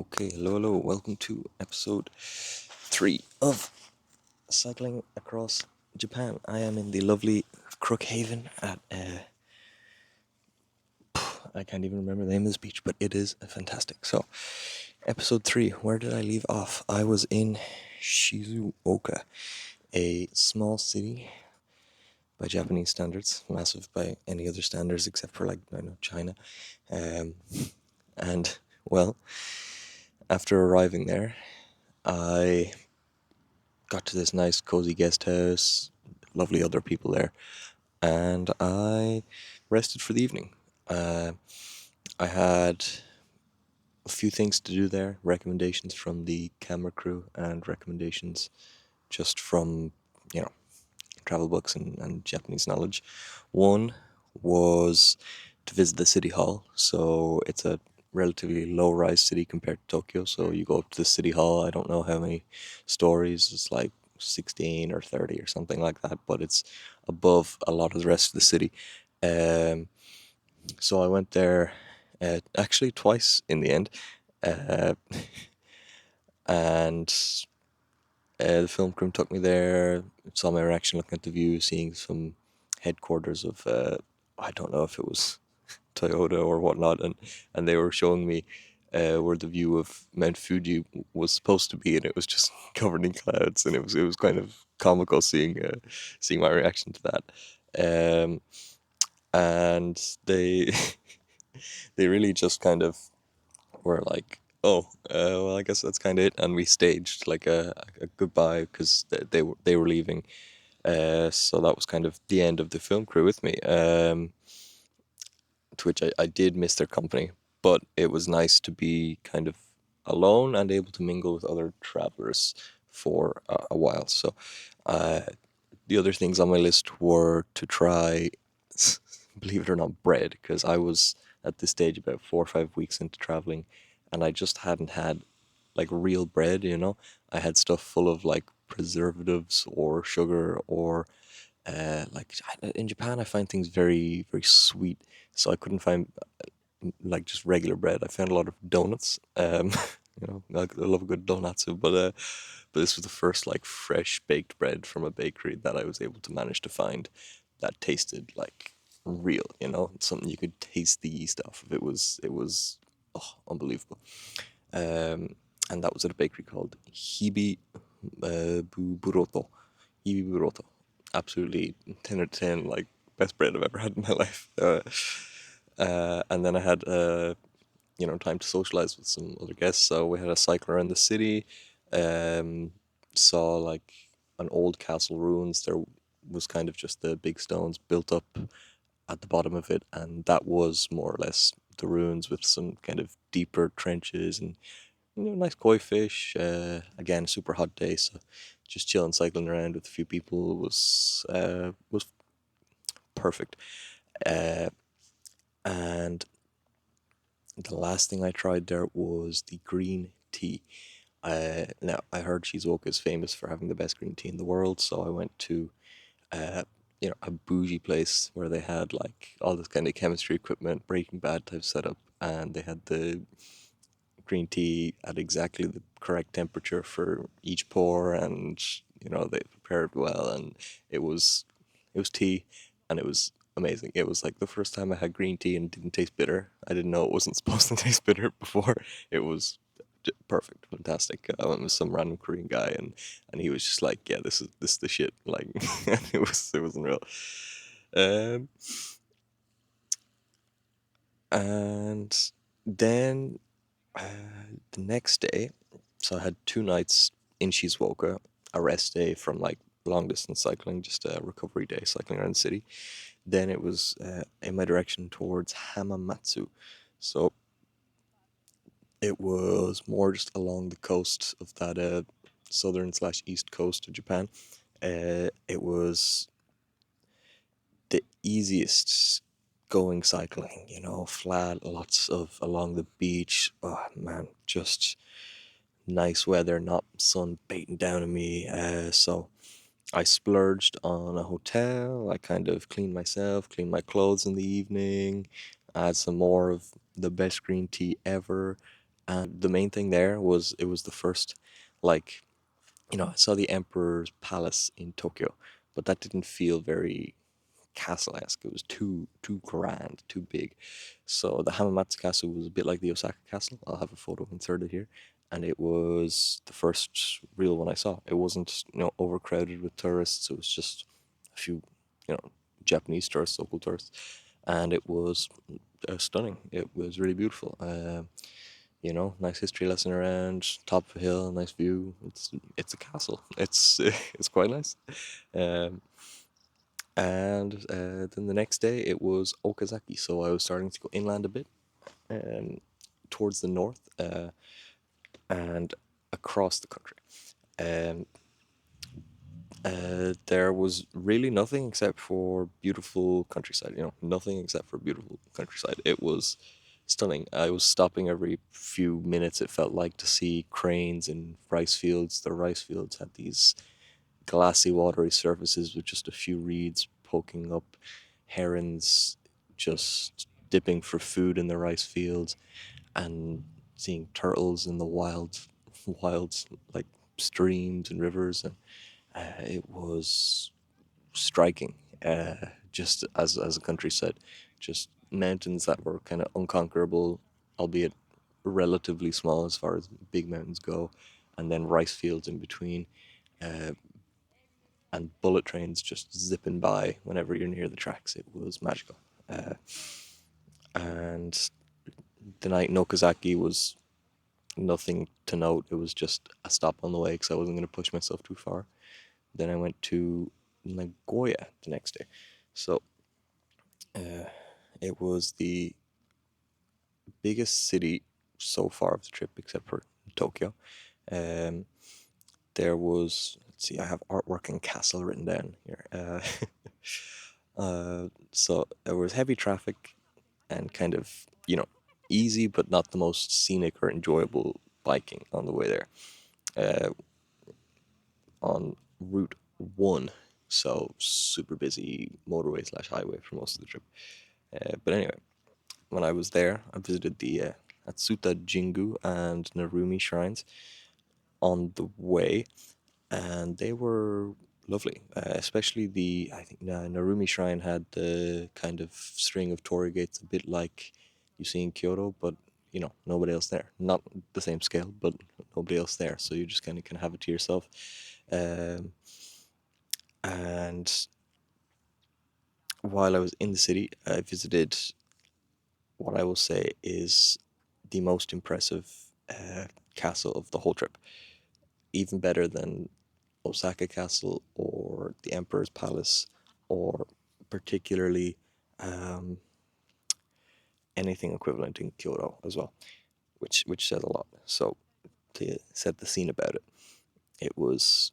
Okay, hello, welcome to episode 3 of Cycling Across Japan. I am in the lovely Crookhaven at, I can't even remember the name of this beach, but it is fantastic. So, episode 3, where did I leave off? I was in Shizuoka, a small city by Japanese standards, massive by any other standards except for, like, I know, China. Um, and, well, after arriving there, I got to this nice cozy guest house, lovely other people there, and I rested for the evening. Uh, I had a few things to do there, recommendations from the camera crew and recommendations just from, you know, travel books and Japanese knowledge. One was to visit the city hall. So it's a relatively low rise city compared to Tokyo. So you go up to the city hall. I don't know how many stories. It's like 16 or 30 or something like that, but it's above a lot of the rest of the city. Um, so I went there actually twice in the end. Uh, and the film crew took me there, saw my reaction looking at the view, seeing some headquarters of, I don't know if it was Toyota or whatnot, and they were showing me where the view of Mount Fuji was supposed to be, and it was just covered in clouds, and it was kind of comical seeing my reaction to that. Um, and they they really just kind of were like, "Oh, well, I guess that's kind of it," and we staged like a goodbye because they were leaving. So that was kind of the end of the film crew with me. To which I did miss their company, but it was nice to be kind of alone and able to mingle with other travelers for a while. So, uh, the other things on my list were to try, believe it or not, bread, because I was at this stage about 4 or 5 weeks into traveling, and I just hadn't had like real bread. I had stuff full of like preservatives or sugar or like in Japan, I find things very, very sweet, so I couldn't find like just regular bread. I found a lot of donuts. I love a good donatsu, but this was the first like fresh baked bread from a bakery that I was able to manage to find that tasted like real. Something you could taste the yeast off of. It was unbelievable. Um, and that was at a bakery called Buroto. Hibi Buroto. Absolutely 10 out of 10, like, best bread I've ever had in my life. And then I had, time to socialize with some other guests. So we had a cycle around the city, um, saw like an old castle ruins. There was kind of just the big stones built up at the bottom of it, and that was more or less the ruins with some kind of deeper trenches and nice koi fish. Again, super hot day, so just chilling, cycling around with a few people was perfect. Uh, and the last thing I tried there was the green tea. Now I heard Shizuoka is famous for having the best green tea in the world, so I went to uh, a bougie place where they had like all this kind of chemistry equipment, Breaking Bad type setup, and they had the green tea at exactly the correct temperature for each pour, and they prepared well, and it was tea, and it was amazing. It was like the first time I had green tea and it didn't taste bitter. I didn't know it wasn't supposed to taste bitter before. It was perfect, fantastic. I went with some random Korean guy, and he was just like, "Yeah, this is the shit." Like, it was unreal. Um, and then the next day, so I had 2 nights in Shizuoka, a rest day from like long distance cycling, just a recovery day cycling around the city. Then it was in my direction towards Hamamatsu. So it was more just along the coast of that southern slash east coast of Japan. It was the easiest going cycling, flat, lots of along the beach. Oh man, just nice weather, not sun beating down on me. So I splurged on a hotel. I kind of cleaned myself, cleaned my clothes in the evening, had some more of the best green tea ever, And the main thing there was it was the first, like, I saw the Emperor's Palace in Tokyo, but that didn't feel very castle-esque. It was too grand, too big. So the Hamamatsu Castle was a bit like the Osaka Castle. I'll have a photo inserted here. And it was the first real one I saw. It wasn't, overcrowded with tourists. It was just a few, you know, Japanese tourists, local tourists, and it was stunning. It was really beautiful. Nice history lesson around, top of a hill, nice view. It's a castle. It's it's quite nice. Um, and then the next day it was Okazaki, so I was starting to go inland a bit, um, towards the north, and across the country. Um, there was really nothing except for beautiful countryside. Nothing except for beautiful countryside. It was stunning. I was stopping every few minutes, it felt like, to see cranes in rice fields. The rice fields had these glassy, watery surfaces with just a few reeds poking up, herons just dipping for food in the rice fields, and seeing turtles in the wild, like, streams and rivers. And it was striking, just as a countryside, just mountains that were kind of unconquerable, albeit relatively small as far as big mountains go, and then rice fields in between, uh, and bullet trains just zipping by whenever you're near the tracks. It was magical. Uh, and the night in Okazaki was nothing to note. It was just a stop on the way because I wasn't going to push myself too far. Then I went to Nagoya the next day. So uh, it was the biggest city so far of the trip, except for Tokyo. Um, there was, let's see, I have artwork and castle written down here. So there was heavy traffic and kind of, easy but not the most scenic or enjoyable biking on the way there. Uh, on Route 1, so super busy motorway slash highway for most of the trip. But anyway, when I was there, I visited the Atsuta Jingu and Narumi shrines on the way, and they were lovely. Especially I think Narumi Shrine had the kind of string of torii gates, a bit like you see in Kyoto, but nobody else there. Not the same scale, but nobody else there. So you just kind of can have it to yourself. Um, and while I was in the city, I visited what I will say is the most impressive castle of the whole trip. Even better than Osaka Castle or the Emperor's Palace, or particularly um, anything equivalent in Kyoto as well, which says a lot. So to set the scene about it, it was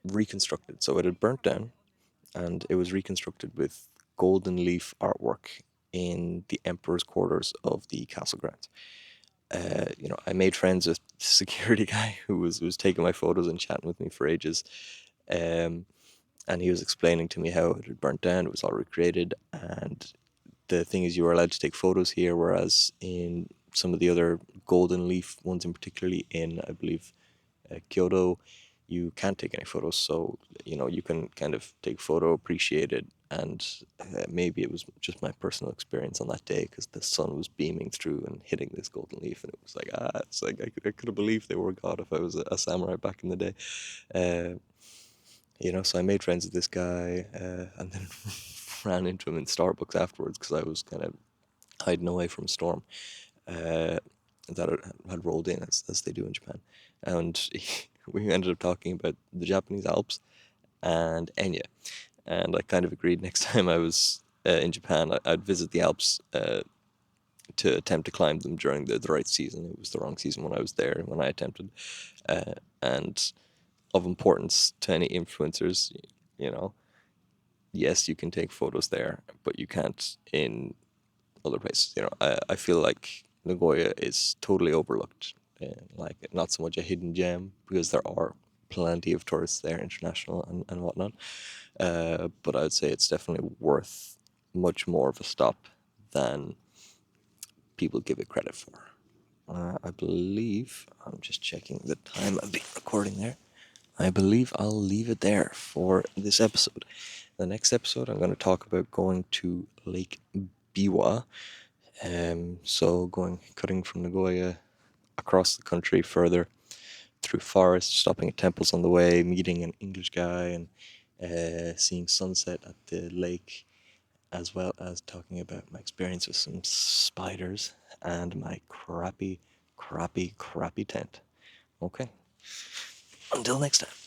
reconstructed. So it had burnt down, and it was reconstructed with golden leaf artwork in the Emperor's quarters of the castle grounds. I made friends with the security guy who was taking my photos and chatting with me for ages. Um, and he was explaining to me how it had burnt down, it was all recreated, and the thing is you were allowed to take photos here, whereas in some of the other golden leaf ones, in particularly in, I believe, Kyoto, you can't take any photos. So you can kind of take photo, appreciate it, and maybe it was just my personal experience on that day because the sun was beaming through and hitting this golden leaf, and it was like, it's like I could have believed they were god if I was a samurai back in the day. uh, so I made friends with this guy, and then ran into him in Starbucks afterwards because I was kind of hiding away from a storm uh, that had rolled in, as they do in Japan. And we ended up talking about the Japanese Alps and Enya. And I kind of agreed next time I was in Japan, I'd visit the Alps to attempt to climb them during the right season. It was the wrong season when I was there, when I attempted. And of importance to any influencers, you know, yes, you can take photos there, but you can't in other places. I feel like Nagoya is totally overlooked. Like, not so much a hidden gem because there are plenty of tourists there, international and whatnot. But I would say it's definitely worth much more of a stop than people give it credit for. I believe, I'm just checking the time I've been recording there. I believe I'll leave it there for this episode. The next episode, I'm going to talk about going to Lake Biwa. So cutting from Nagoya across the country further through forests, stopping at temples on the way, meeting an English guy, and seeing sunset at the lake, as well as talking about my experience with some spiders and my crappy tent. Okay. Until next time.